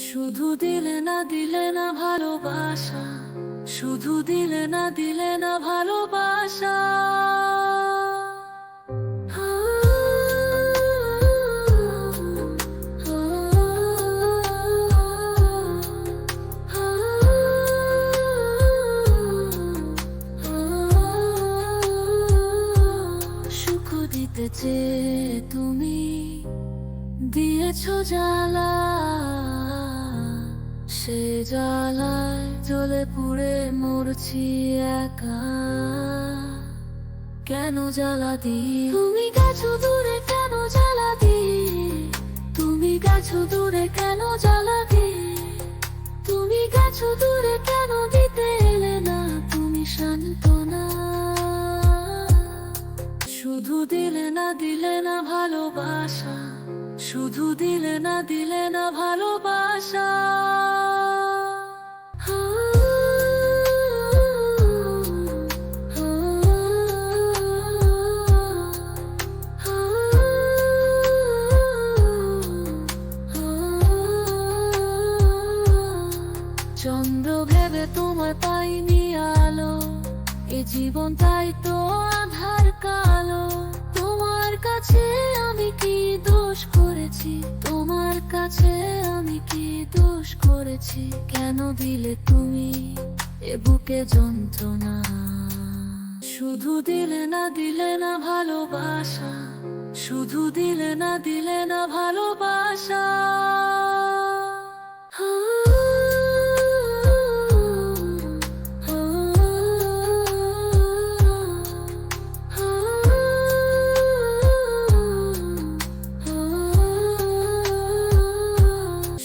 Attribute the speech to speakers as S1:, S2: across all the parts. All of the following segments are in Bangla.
S1: শুধু দিলে না দিলে না ভালোবাসা, শুধু দিলে না দিলে না ভালোবাসা। সুখ দিতে চেয়ে তুমি দিয়েছো জ্বালা, সে জ্বালায় জ্বলে পুড়ে মরছি একা। কেন জ্বালা দিয়ে তুমি গেছো দূরে, কেন জ্বালা দিয়ে তুমি গেছো দূরে, কেন জ্বালা দিয়ে তুমি গেছো দূরে, কেন দিতে এলে না তুমি সান্ত্বনা। শুধু দিলে না দিলে না ভালোবাসা, শুধু দিলে না দিলে না ভালোবাসা। চন্দ্র ভেবে তোমার পাইনি আলো, এ জীবন তাই তো আধার কালো। তোমার কাছে আমি কি দোষ করেছি, তোমার কাছে আমি কি দোষ করেছি? কেন দিলে তুমি এ বুকে যন্ত্রণা? শুধু দিলে না দিলে না ভালোবাসা, শুধু দিলে না দিলে না ভালোবাসা।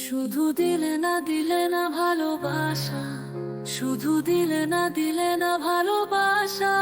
S1: শুধু দিলে না দিলে না ভালোবাসা, শুধু দিলে না দিলে না ভালোবাসা।